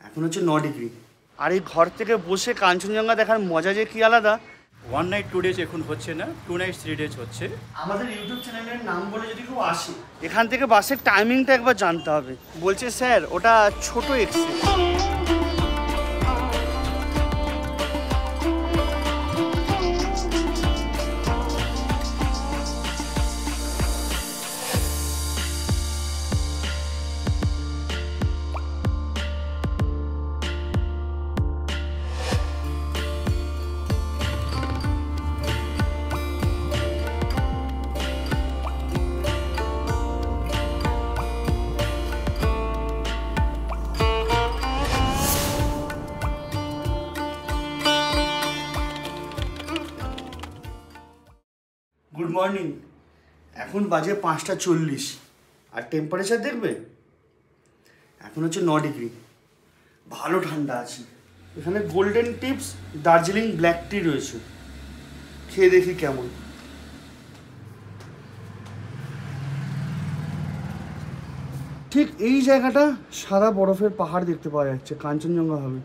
এখন হচ্ছে 9 ডিগ্রি। আর এই ঘর থেকে বসে কাঞ্চনজঙ্ঘা দেখার মজা যে কি আলাদা। 1 নাইট 2 ডেজ এখন হচ্ছে না, 2 নাইট 3 ডেজ হচ্ছে। আমাদের ইউটিউব চ্যানেলের নাম বলে যদি কেউ আসে, এখান থেকে বাসের টাইমিংটা একবার জানতে হবে। বলছে স্যার ওটা ছোট এক্সেল। Good morning. এখন বাজে 5:40 আর টেম্পারেচার দেখবে এখন হচ্ছে 9 ডিগ্রি। ভালো ঠান্ডা আছে। এখানে গোল্ডেন টিপস দার্জিলিং ব্ল্যাক টি রয়েছে, খেয়ে দেখি কেমন। ঠিক এই জায়গাটা সাদা বরফের পাহাড় দেখতে পাওয়া যাচ্ছে, কাঞ্চনজঙ্ঘা হবে।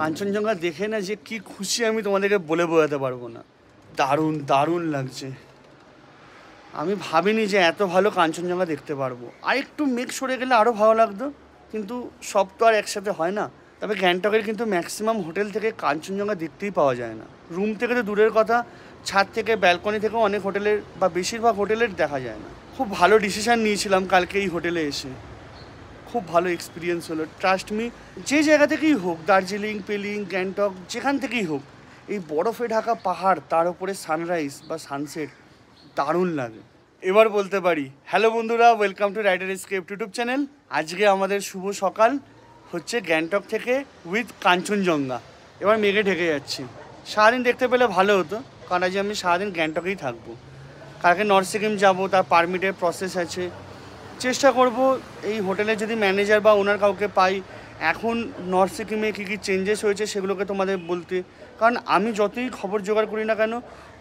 কাঞ্চনজঙ্ঘা দেখে না যে কি খুশি আমি তোমাদেরকে বলে বোঝাতে পারবো না। দারুণ দারুণ লাগছে। আমি ভাবিনি যে এত ভালো কাঞ্চনজঙ্ঘা দেখতে পারবো। আর একটু মেঘ সরে গেলে আরও ভালো লাগতো, কিন্তু সব তো আর একসাথে হয় না। তবে গ্যাংটকের কিন্তু ম্যাক্সিমাম হোটেল থেকে কাঞ্চনজঙ্ঘা দেখতেই পাওয়া যায় না। রুম থেকে তো দূরের কথা, ছাদ থেকে ব্যালকনি থেকেও অনেক হোটেলের বা বেশিরভাগ হোটেলের দেখা যায় না। খুব ভালো ডিসিশান নিয়েছিলাম কালকে এই হোটেলে এসে। খুব ভালো এক্সপিরিয়েন্স হলো, ট্রাস্ট মি। যে জায়গা থেকেই হোক, দার্জিলিং, পেলিং, গ্যাংটক, যেখান থেকেই হোক, এই বরফে ঢাকা পাহাড়, তার উপরে সানরাইজ বা সানসেট দারুণ লাগে। এবার বলতে পারি হ্যালো বন্ধুরা, welcome to rider escape YouTube channel. আজকে আমাদের শুভ সকাল হচ্ছে গ্যাংটক থেকে উইথ কাঞ্চনজঙ্ঘা। এবার মেঘে ঢেকে যাচ্ছি। সারাদিন দেখতে পেলে ভালো হতো, কারণ আজ আমি সারাদিন গ্যাংটকেই থাকবো। কালকে নর্থ সিকিম যাবো, তার পারমিটের প্রসেস আছে। চেষ্টা করব এই হোটেলে যদি ম্যানেজার বা ওনার কাউকে পাই, এখন নর্থ সিকিমে কী কী চেঞ্জেস হয়েছে সেগুলোকে তোমাদের বলতে। কারণ আমি যতই খবর জোগাড় করি না কেন,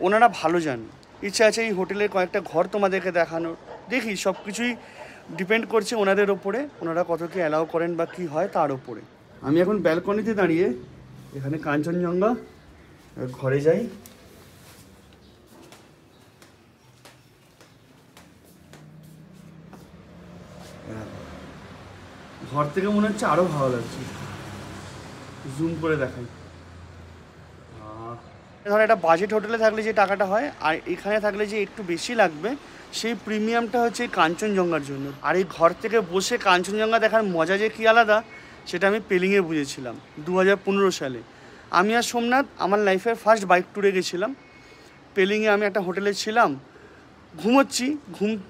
ওনারা ভালো জান। ইচ্ছা আছে এই হোটেলের কয়েকটা ঘর তোমাদেরকে দেখানোর। দেখি সব কিছুই ডিপেন্ড করছে ওনাদের ওপরে, ওনারা কত কী অ্যালাউ করেন বা কী হয় তার ওপরে। আমি এখন ব্যালকনিতে দাঁড়িয়ে, এখানে কাঞ্চনজঙ্ঘা। ঘরে যাই। ঘর থেকে মনে হচ্ছে আরও ভালো লাগছে। জুম করে দেখাই। ধর একটা বাজেট হোটেলে থাকলে যে টাকাটা হয়, আর এখানে থাকলে যে একটু বেশি লাগবে, সেই প্রিমিয়ামটা হচ্ছে এই কাঞ্চনজঙ্ঘার জন্য। আর এই ঘর থেকে বসে কাঞ্চনজঙ্ঘা দেখার মজা যে কী আলাদা, সেটা আমি পেলিংয়ে বুঝেছিলাম 2015 সালে। আমি আর সোমনাথ আমার লাইফের ফার্স্ট বাইক ট্যুরে গেছিলাম। পেলিংয়ে আমি একটা হোটেলে ছিলাম, ঘুমোচ্ছি,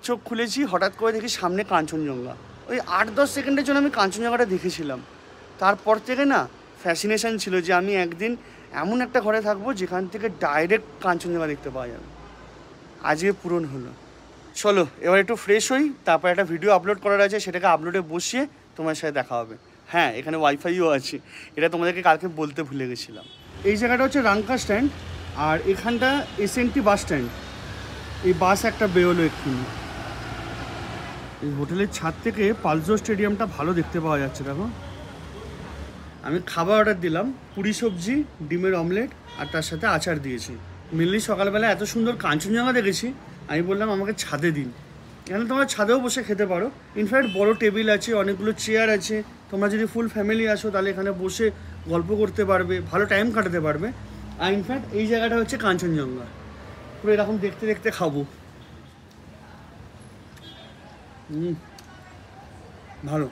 চোখ খুলেছি, হঠাৎ করে দেখি সামনে কাঞ্চনজঙ্ঘা। ওই 8-10 সেকেন্ডের জন্য আমি কাঞ্চনজঙ্ঘাটা দেখেছিলাম। তারপর থেকে না ফ্যাসিনেশন ছিল যে আমি একদিন এমন একটা ঘরে থাকবো যেখান থেকে ডাইরেক্ট কাঞ্চনজঙ্ঘা দেখতে পাওয়া যাবে। আজকে পূরণ হলো। চলো এবার একটু ফ্রেশ হই, তারপর একটা ভিডিও আপলোড করার আছে, সেটাকে আপলোডে বসিয়ে তোমার সাথে দেখা হবে। হ্যাঁ, এখানে ওয়াইফাইও আছে, এটা তোমাদেরকে কালকে বলতে ভুলে গেছিলাম। এই জায়গাটা হচ্ছে রাংকা স্ট্যান্ড, আর এখানটা এসএনটি বাস স্ট্যান্ড। এই বাস একটা বেরোলো এক্ষুনি। এই হোটেলের ছাদ থেকে পালজো স্টেডিয়ামটা ভালো দেখতে পাওয়া যাচ্ছে। দেখো, আমি খাবার অর্ডার দিলাম, পুরি সবজি, ডিমের অমলেট, আর তার সাথে আচার দিয়েছি। মেনলি সকালবেলা এত সুন্দর কাঞ্চনজঙ্ঘা দেখেছি, আমি বললাম আমাকে ছাদে দিন। এখানে তোমরা ছাদেও বসে খেতে পারো। ইনফ্যাক্ট বড় টেবিল আছে, অনেকগুলো চেয়ার আছে। তোমরা যদি ফুল ফ্যামিলি আসো তাহলে এখানে বসে গল্প করতে পারবে, ভালো টাইম কাটাতে পারবে। আর ইনফ্যাক্ট এই জায়গাটা হচ্ছে কাঞ্চনজঙ্ঘা। পুরো এরকম দেখতে দেখতে খাবো। ভালো।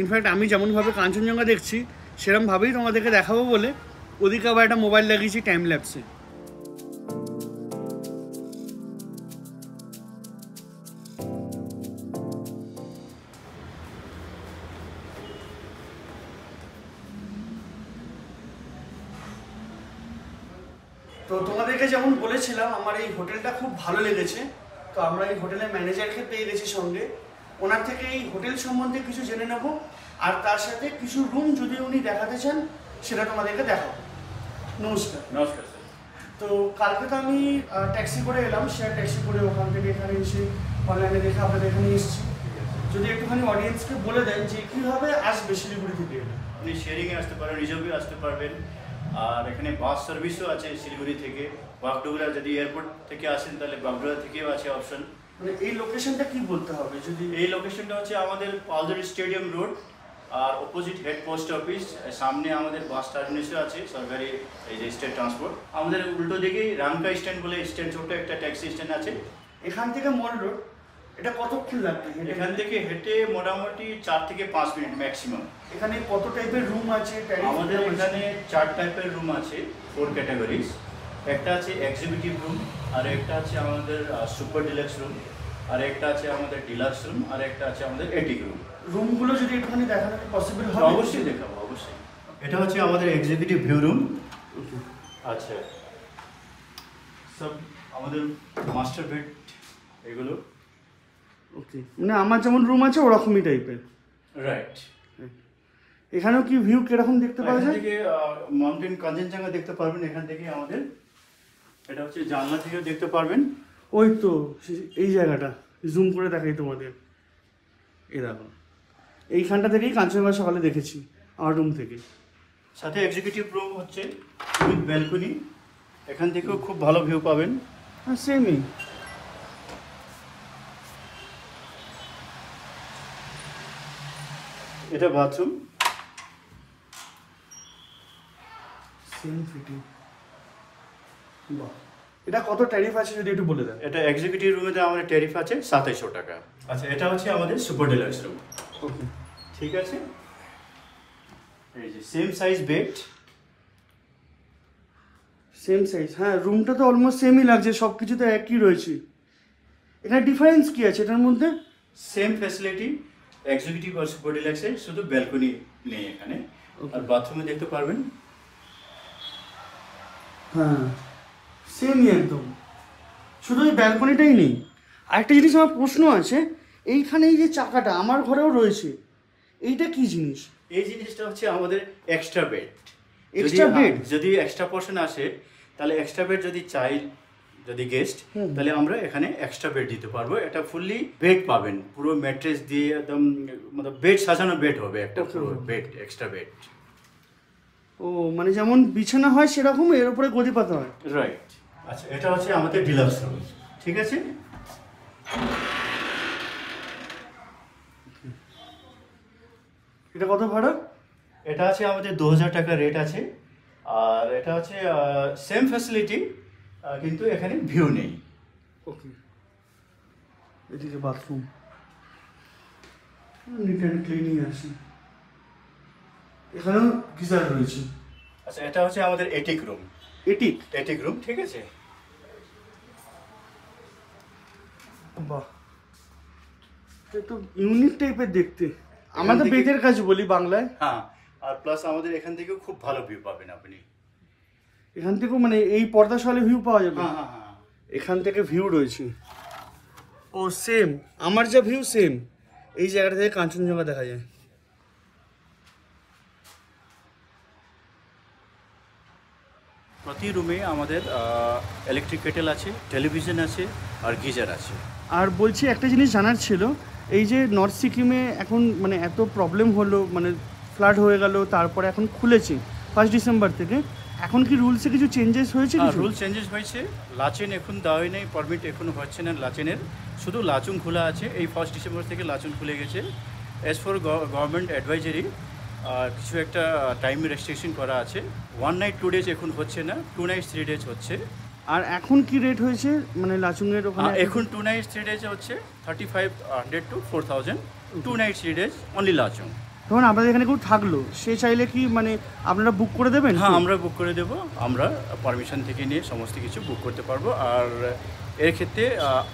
ইনফ্যাক্ট আমি যেমনভাবে কাঞ্চনজঙ্ঘা দেখছি, সেরকমভাবেই তোমাদেরকে দেখাবো বলে ওদিকে আবার একটা মোবাইল লাগিয়েছি টাইম ল্যাপসে। তো তোমাদেরকে যেমন বলেছিলাম আমার এই হোটেলটা খুব ভালো লেগেছে। তো আমরা এই হোটেলের ম্যানেজারকে পেয়ে গেছি সঙ্গে। ওনার থেকে এই হোটেল সম্বন্ধে কিছু জেনে নেব, আর তার সাথে কিছু রুম যদি উনি দেখাতে চান সেটা তোমাদেরকে দেখাবো। নমস্কার। নমস্কার স্যার। তো কালকে তো আমি ট্যাক্সি করে এলাম, শেয়ার ট্যাক্সি করে ওখান থেকে এখানে এসে অনলাইনে দেখে আপনাদের এখানে এসেছি। যদি একটুখানি অডিয়েন্সকে বলে দেন যে কীভাবে আসবে শিলিগুড়ি থেকে এলে। আপনি শেয়ারিংয়ে আসতে পারেন, রিজার্ভে আসতে পারবেন। আর এখানে বাস সার্ভিসও আছে শিলিগুড়ি থেকে। বাগডোগরা যদি এয়ারপোর্ট থেকে আসেন তাহলে বাগডোগরা থেকেও আছে অপশন। মানে এই লোকেশনটা কি বলতে হবে যদি? এই লোকেশনটা হচ্ছে আমাদের পালজর স্টেডিয়াম রোড আর অপোজিট হেড পোস্ট অফিস, সামনে আমাদের বাস টার্মিনাসও আছে সরকারি, এই যে স্টেট ট্রান্সপোর্ট। আমাদের উল্টো দিকে রামকা স্ট্যান্ড বলে স্ট্যান্ড, ছোট একটা ট্যাক্সি স্ট্যান্ড আছে। এখান থেকে মল রোড এটা কতক্ষণ লাগবে? এখান থেকে হেঁটে মোটামুটি 4 থেকে 5 মিনিট ম্যাক্সিমাম। এখানে কত টাইপের রুম আছে? আমাদের এখানে 4 টাইপের রুম আছে, 4 ক্যাটাগরিজ। একটা আছে এক্সিকিউটিভ রুম, আর একটা আছে আমাদের সুপার ডিলাক্স রুম, আর একটা আছে আমাদের ডিলাক্স রুম, আর একটা আছে আমাদের এটিক রুম। রুমগুলো যদি একটুখানি দেখানো পসিবল হয়? অবশ্যই দেখাবো, অবশ্যই। এটা হচ্ছে আমাদের এক্সিকিউটিভ ভিউ রুম। আচ্ছা, সব আমাদের মাস্টার বেড এগুলো। ওকে, মানে আমার যেমন রুম আছে ওরকমই টাইপের। রাইট। এখানেও কি ভিউ কিরকম দেখতে পাওয়া এখান যায়? থেকে মাউন্টেন কাঞ্চনজঙ্ঘা দেখতে পারবেন এখান থেকে আমাদের। এটা হচ্ছে জানলা থেকেও দেখতে পারবেন। ওই তো এই জায়গাটা জুম করে দেখাই তোমাদের, এই দেখো এইখানটা থেকেই কাঞ্চনজঙ্ঘা সকালে দেখেছি আমার রুম থেকে। সাথে এক্সিকিউটিভ রুম হচ্ছে উইথ ব্যালকনি, এখান থেকেও খুব ভালো ভিউ পাবেন। হ্যাঁ, সেমই। এটা বাথরুম। Same fitting. বাহ, এটা কত ট্যারিফ আছে যদি একটু বলে দেন? এটা এক্সিকিউটিভ রুমেতে আমাদের ট্যারিফ আছে 2700 টাকা। আচ্ছা, এটা হচ্ছে আমাদের সুপার ডিলাক্স রুম। ওকে, ঠিক আছে। এই যে same size bed. Same size. হ্যাঁ, রুমটা তো অলমোস্ট সেমই লাগছে, সব কিছু তো একই রয়েছে। এখানে ডিফারেন্স কি আছে এটার মধ্যে? সেম ফ্যাসিলিটি এক্সিকিউটিভ আর সুপার ডিলাক্সে, শুধু ব্যালকনি নেই এখানে। আর বাথরুমে দেখতে পারবেন। হ্যাঁ, সেমই একদম, শুধু ওই ব্যালকনিটাই নেই। আরেকটা জিনিস আমার প্রশ্ন আছে, এইখানে এই যে চাকাটা আমার ঘরেও রয়েছে, এইটা কি জিনিস? এই জিনিসটা হচ্ছে আমাদের এক্সট্রা বেড। Extra bed? যদি এক্সট্রা পোর্শন আসে তাহলে এক্সট্রা বেড যদি চাই, যদি গেস্ট, তাহলে আমরা এখানে এক্সট্রা বেড দিতে পারবো। এটা ফুললি বেড পাবেন, পুরো ম্যাট্রেস দিয়ে একদম, মানে বেড সাজানো বেড হবে একটা, পুরো বেড, এক্সট্রা বেড। ও, মানে যেমন বিছানা হয় সেরকম এর উপরে গদি পাতা হয়? রাইট। আচ্ছা, এটা হচ্ছে আমাদের ডিলাক্স রুম। ঠিক আছে। এটা কত ভাড়া? এটা আছে আমাদের 2000 টাকা রেট আছে। আর এটা হচ্ছে সেম ফ্যাসিলিটি, কিন্তু এখানে ভিউ নেই। ওকে, এদিকে বাথরুম নিট অ্যান্ড ক্লিনই আছে। এখানেও গিজার রয়েছে। আচ্ছা, এটা হচ্ছে আমাদের এটিক রুম। এটিক রুম, ঠিক আছে। বাহ, এটা তো ইউনিক টাইপের দেখতে। আমাদের থেকে- বেতের কাজ বলি বাংলায়। হ্যাঁ, আর প্লাস আমাদের এখান থেকেও খুব ভালো ভিউ পাবেন আপনি। এখান থেকেও মানে এই পর্দা সলে ভিউ পাওয়া যাবে? হ্যাঁ হ্যাঁ হ্যাঁ। এখান থেকে ভিউ রয়েছে। ও সেম, আমার যা ভিউ সেম। এই জায়গাটা থেকে কাঞ্চনজঙ্ঘা দেখা যায়। প্রতি রুমে আমাদের ইলেকট্রিক কেটেল আছে, টেলিভিশন আছে, আর গিজার আছে। আর বলছি একটা জিনিস জানার ছিল, এই যে নর্থ সিকিমে এখন মানে এত প্রবলেম হলো, মানে ফ্লাড হয়ে গেল, তারপরে এখন খুলেছে 1 ডিসেম্বর থেকে, এখন কি রুলসে কিছু চেঞ্জেস হয়েছে? রুল চেঞ্জেস হয়েছে। লাচেন এখন দেওয়াই নেই, পারমিট এখনো হচ্ছে না লাচেনের, শুধু লাচুং খোলা আছে। এই 1 ডিসেম্বর থেকে লাচুং খুলে গেছে। অ্যাজ ফর গভর্নমেন্ট অ্যাডভাইজারি কিছু একটা টাইম রেস্ট্রিকশন করা আছে। 1 নাইট 2 ডেজ এখন হচ্ছে না, 2 নাইট 3 ডেজ হচ্ছে। আর এখন কি রেট হয়েছে মানে লাচুংয়ের ওখানে? এখন 2 নাইট 3 ডেজ হচ্ছে 3500 to 4000, 2 night 3 days only Lachung. তখন আপনাদের এখানে কেউ থাকলো, সে চাইলে কি মানে আপনারা বুক করে দেবেন? হ্যাঁ, আমরা বুক করে দেবো। আমরা পারমিশন থেকে নিয়ে সমস্ত কিছু বুক করতে পারবো। আর এর ক্ষেত্রে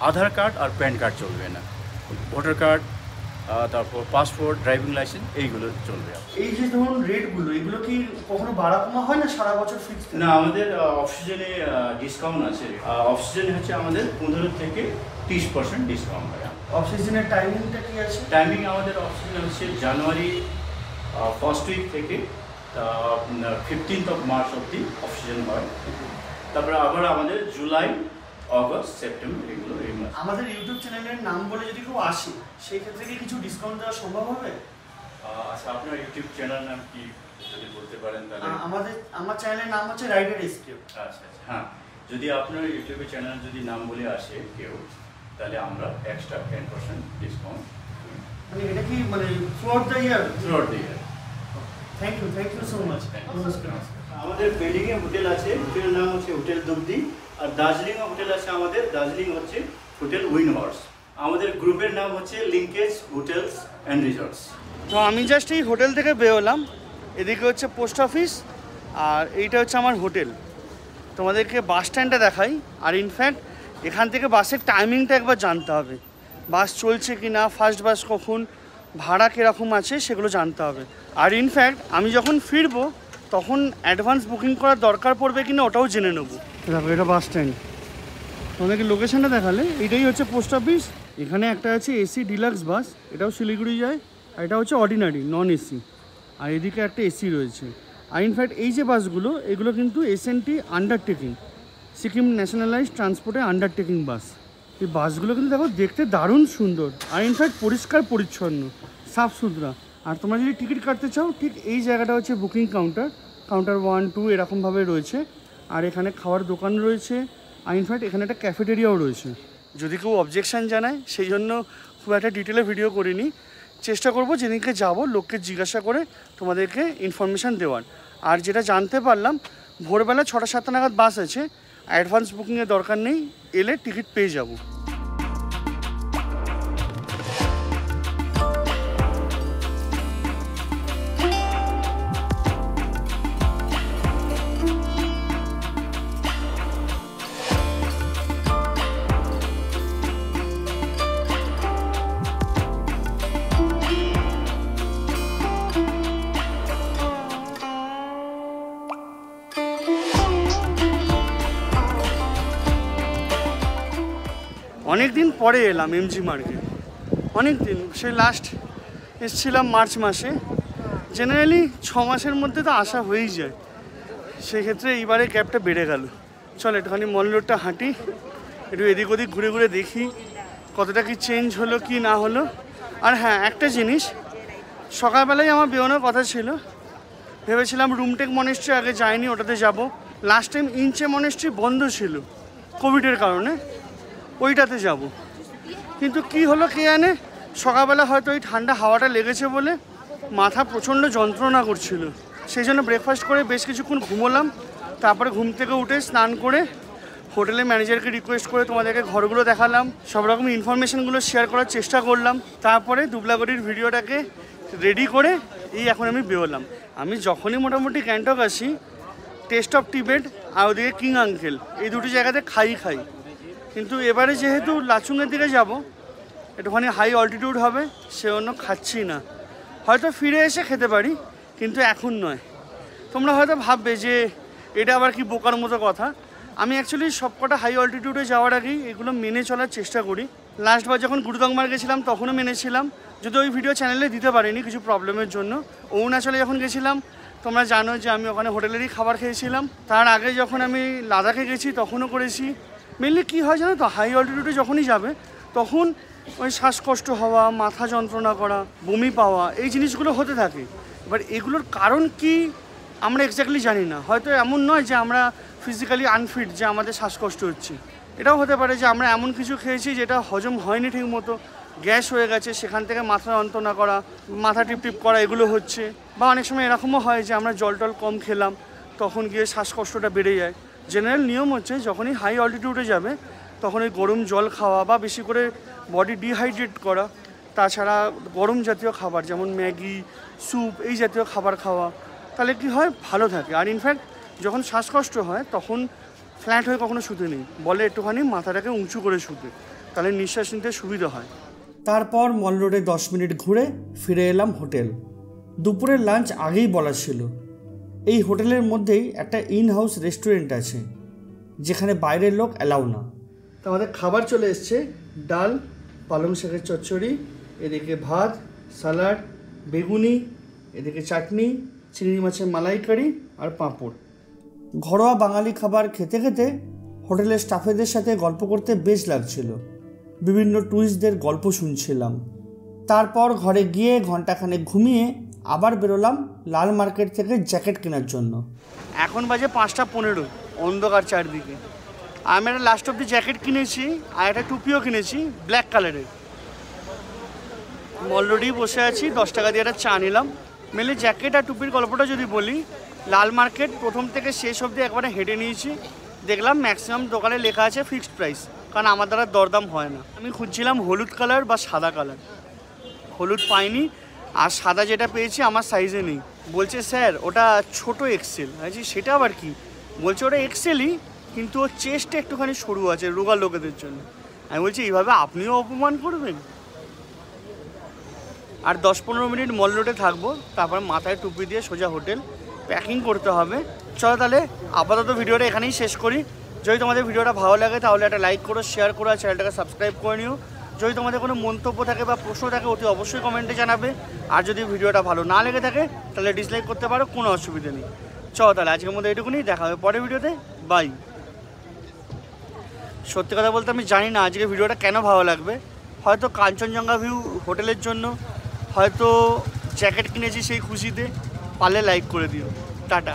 আধার কার্ড আর প্যান কার্ড চলবে না, ভোটার কার্ড, তারপর পাসপোর্ট, ড্রাইভিং লাইসেন্স, এইগুলো চলবে। এই যে ধরুন রেটগুলো, এগুলো কি কখনো বাড়া কমা হয় না সারা বছর ফিক্স? না, আমাদের অক্সিজেনে ডিসকাউন্ট আছে। অক্সিজেনে হচ্ছে আমাদের 15 থেকে 30% ডিসকাউন্ট হয়। অক্সিজেনের টাইমিংটা কি আছে? টাইমিং আমাদের অক্সিজেন হচ্ছে জানুয়ারি ফার্স্ট উইক থেকে 15th of March অবধি অক্সিজেন হয়। তারপরে আবার আমাদের জুলাই, অগস্ট, সেপ্টেম্বর এগুলো এই মাস। আমাদের ইউটিউব চ্যানেলের নাম বলে যদি কেউ আসে সেই ক্ষেত্রে কি কিছু ডিসকাউন্ট দেওয়া সম্ভব হবে? আচ্ছা, আপনার ইউটিউব চ্যানেল নাম কি যদি বলতে পারেন তাহলে? আমার চ্যানেলের নাম হচ্ছে রাইডার এসকেপ। আচ্ছা আচ্ছা, হ্যাঁ, যদি আপনার ইউটিউবে চ্যানেল যদি নাম বলে আসে কেউ, তাহলে আমরা এক্সট্রা 10% ডিসকাউন্ট। মানে এটা কি মানে throughout the year? Throughout the year. Thank you so much. নমস্কার। আমাদের বেলিংয়ে হোটেল আছে, হোটেলের নাম হচ্ছে হোটেল দুবদি। আর দার্জিলিংয়ে হোটেল আছে আমাদের, দার্জিলিং হচ্ছে হোটেল উইন হর্স। আমাদের গ্রুপের নাম হচ্ছে লিঙ্কেজ হোটেলস অ্যান্ড রিসর্টস। তো আমি জাস্ট এই হোটেল থেকে বেরোলাম, এদিকে হচ্ছে পোস্ট অফিস আর এইটা হচ্ছে আমার হোটেল। তোমাদেরকে বাস স্ট্যান্ডটা দেখাই। আর ইনফ্যাক্ট এখান থেকে বাসের টাইমিংটা একবার জানতে হবে, বাস চলছে কি না, ফার্স্ট বাস কখন, ভাড়া কীরকম আছে সেগুলো জানতে হবে। আর ইনফ্যাক্ট আমি যখন ফিরবো তখন অ্যাডভান্স বুকিং করার দরকার পড়বে কিনা ওটাও জেনে নেবো। দেখো এটা বাস স্ট্যান্ড, তোমাদেরকে লোকেশনটা দেখালে এটাই হচ্ছে পোস্ট অফিস। এখানে একটা আছে এসি ডিলাক্স বাস, এটাও শিলিগুড়ি যায়, আর এটা হচ্ছে অর্ডিনারি নন এসি। আর এদিকে একটা এসি রয়েছে। আর ইনফ্যাক্ট এই যে বাসগুলো এগুলো কিন্তু এসএনটি আন্ডারটেকিং, সিকিম ন্যাশনালাইজ ট্রান্সপোর্টের আন্ডারটেকিং বাস। এই বাসগুলো কিন্তু দেখো দেখতে দারুণ সুন্দর, আর ইনফ্যাক্ট পরিষ্কার পরিচ্ছন্ন, সাফ সুতরা। আর তোমরা যদি টিকিট কাটতে চাও ঠিক এই জায়গাটা হচ্ছে বুকিং কাউন্টার, কাউন্টার 1, 2 এরকমভাবে রয়েছে। আর এখানে খাওয়ার দোকান রয়েছে, আর ইনফ্যাক্ট এখানে একটা ক্যাফেটেরিয়াও রয়েছে। যদি কেউ অবজেকশান জানায় সেই জন্য খুব একটা ডিটেলে ভিডিও করিনি, চেষ্টা করব যেদিনকে যাব লোককে জিজ্ঞাসা করে তোমাদেরকে ইনফরমেশান দেওয়ার। আর যেটা জানতে পারলাম ভোরবেলা 6টা-7টা নাগাদ বাস আছে, অ্যাডভান্স বুকিংয়ের দরকার নেই, এলে টিকিট পেয়ে যাব। অনেক দিন পরে এলাম এমজি মার্কেট, অনেক দিন, সেই লাস্ট এসেছিলাম মার্চ মাসে। জেনারেলি 6 মাসের মধ্যে তো আসা হয়েই যায়, সেক্ষেত্রে এইবারে গ্যাপটা বেড়ে গেল। চল একটুখানি মল রোডটা হাঁটি, একটু এদিক ওদিক ঘুরে ঘুরে দেখি কতটা কি চেঞ্জ হলো কি না হলো। আর হ্যাঁ, একটা জিনিস, সকালবেলায় আমার বেরোনোর কথা ছিল, ভেবেছিলাম রুমটেক মনেস্ট্রি আগে যাইনি, ওটাতে যাব। লাস্ট টাইম ইঞ্চে মনেস্ট্রি বন্ধ ছিল কোভিডের কারণে, ওইটাতে যাব। কিন্তু কি হলো কে জানে, সকালবেলা হয়তো ওই ঠান্ডা হাওয়াটা লেগেছে বলে মাথা প্রচণ্ড যন্ত্রণা করছিল, সেই জন্য ব্রেকফাস্ট করে বেশ কিছুক্ষণ ঘুমোলাম। তারপরে ঘুম থেকে উঠে স্নান করে হোটেলের ম্যানেজারকে রিকোয়েস্ট করে তোমাদেরকে ঘরগুলো দেখালাম, সব রকম ইনফরমেশানগুলো শেয়ার করার চেষ্টা করলাম। তারপরে দুবলাগড়ির ভিডিওটাকে রেডি করে এই এখন আমি বেরোলাম। আমি যখনই মোটামুটি গ্যাংটক আসি, টেস্ট অফ টিবেট আর ওদিকে কিং আঙ্কেল, এই দুটি জায়গাতে খাই। কিন্তু এবারে যেহেতু লাচুংয়ের দিকে যাব, একটুখানি হাই অল্টিটিউড হবে, সে অন্য খাচ্ছি না। হয়তো ফিরে এসে খেতে পারি, কিন্তু এখন নয়। তোমরা হয়তো ভাববে যে এটা আবার কি বোকার মতো কথা। আমি অ্যাকচুয়ালি সবকটা হাই অল্টিটিউডে যাওয়ার আগেই এগুলো মেনে চলার চেষ্টা করি। লাস্টবার যখন গুরুদংমার গেছিলাম তখনও মেনেছিলাম, যদি ওই ভিডিও চ্যানেলে দিতে পারিনি কিছু প্রবলেমের জন্য। অরুণাচলে যখন গেছিলাম তোমরা জানো যে আমি ওখানে হোটেলেরই খাবার খেয়েছিলাম। তার আগে যখন আমি লাদাখে গেছি তখনও করেছি। মেনলি কী হয় জানো তো, হাই অল্টিটিউডে যখনই যাবে তখন ওই শ্বাসকষ্ট হওয়া, মাথা যন্ত্রণা করা, বমি পাওয়া, এই জিনিসগুলো হতে থাকে। এবার এগুলোর কারণ কি আমরা এক্স্যাক্টলি জানি না। হয়তো এমন নয় যে আমরা ফিজিক্যালি আনফিট যে আমাদের শ্বাসকষ্ট হচ্ছে, এটাও হতে পারে যে আমরা এমন কিছু খেয়েছি যেটা হজম হয়নি ঠিক মতো, গ্যাস হয়ে গেছে, সেখান থেকে মাথা যন্ত্রণা করা, মাথা টিপটিপ করা এগুলো হচ্ছে। বা অনেক সময় এরকমও হয় যে আমরা জল টল কম খেলাম, তখন গিয়ে শ্বাসকষ্টটা বেড়ে যায়। জেনারেল নিয়ম হচ্ছে যখনই হাই অল্টিটিউডে যাবে তখন ওই গরম জল খাওয়া বা বেশি করে বডি ডিহাইড্রেট করা, তাছাড়া গরম জাতীয় খাবার যেমন ম্যাগি, স্যুপ, এই জাতীয় খাবার খাওয়া, তাহলে কি হয় ভালো থাকে। আর ইনফ্যাক্ট যখন শ্বাসকষ্ট হয় তখন ফ্ল্যাট হয়ে কখনো শুতে নেই, বলে একটুখানি মাথাটাকে উঁচু করে শুতে, তাহলে নিঃশ্বাস নিতে সুবিধা হয়। তারপর মল রোডে 10 মিনিট ঘুরে ফিরে এলাম হোটেল। দুপুরের লাঞ্চ আগেই বলা ছিল। এই হোটেলের মধ্যেই একটা ইন হাউস রেস্টুরেন্ট আছে যেখানে বাইরের লোক অ্যালাউ না। তো আমাদের খাবার চলে এসছে, ডাল, পালং শাকের চচ্চড়ি, এদিকে ভাত, স্যালাড, বেগুনি, এদিকে চাটনি, চিংড়ি মাছের মালাইকারি আর পাঁপড়। ঘরোয়া বাঙালি খাবার খেতে খেতে হোটেলের স্টাফেদের সাথে গল্প করতে বেশ লাগছিল। বিভিন্ন ট্যুরিস্টদের গল্প শুনছিলাম। তারপর ঘরে গিয়ে ঘন্টাখানেক ঘুমিয়ে আবার বেরোলাম লাল মার্কেট থেকে জ্যাকেট কেনার জন্য। এখন বাজে 5:15, অন্ধকার চারদিকে। আমি একটা লাস্ট অব্দি জ্যাকেট কিনেছি আর একটা টুপিও কিনেছি ব্ল্যাক কালারের। অলরেডি বসে আছি, 10 টাকা দিয়ে একটা চা নিলাম। মেনলি জ্যাকেট আর টুপির গল্পটা যদি বলি, লাল মার্কেট প্রথম থেকে শেষ অবধি একবারে হেঁটে নিয়েছি। দেখলাম ম্যাক্সিমাম দোকানে লেখা আছে ফিক্সড প্রাইস, কারণ আমার দ্বারা দরদাম হয় না। আমি খুঁজছিলাম হলুদ কালার বা সাদা কালার, হলুদ পাইনি, আর সাদা যেটা পেয়েছি আমার সাইজে নেই। বলছে স্যার ওটা ছোটো এক্সেল। আছি সেটা আবার কি? বলছে ওটা এক্সেলই, কিন্তু ওর চেস্টটা একটুখানি সরু আছে রোগা লোকেদের জন্য। আমি বলছি এইভাবে আপনিও অপমান করবেন? আর 10-15 মিনিট মল রোডে থাকবো, তারপর মাথায় টুপি দিয়ে সোজা হোটেল প্যাকিং করতে হবে। চলো তাহলে আপাতত ভিডিওটা এখানেই শেষ করি। যদি তোমাদের ভিডিওটা ভালো লাগে তাহলে একটা লাইক করো, শেয়ার করো, আর চ্যানেলটাকে সাবস্ক্রাইব করে নিও। যদি তোমাদের কোনো মন্তব্য থাকে বা প্রশ্ন থাকে অতি অবশ্যই কমেন্টে জানাবে। আর যদি ভিডিওটা ভালো না লেগে থাকে তাহলে ডিসলাইক করতে পারো, কোনো অসুবিধা নেই। চলো তাহলে আজকের মধ্যে এটুকুনি, দেখা হবে পরের ভিডিওতে। বাই। সত্যি কথা বলতে আমি জানি না আজকে ভিডিওটা কেন ভালো লাগবে। হয়তো কাঞ্চনজঙ্ঘা ভিউ হোটেলের জন্য, হয়তো জ্যাকেট কিনেছি সেই খুশিতে। পারলে লাইক করে দিও। টাটা।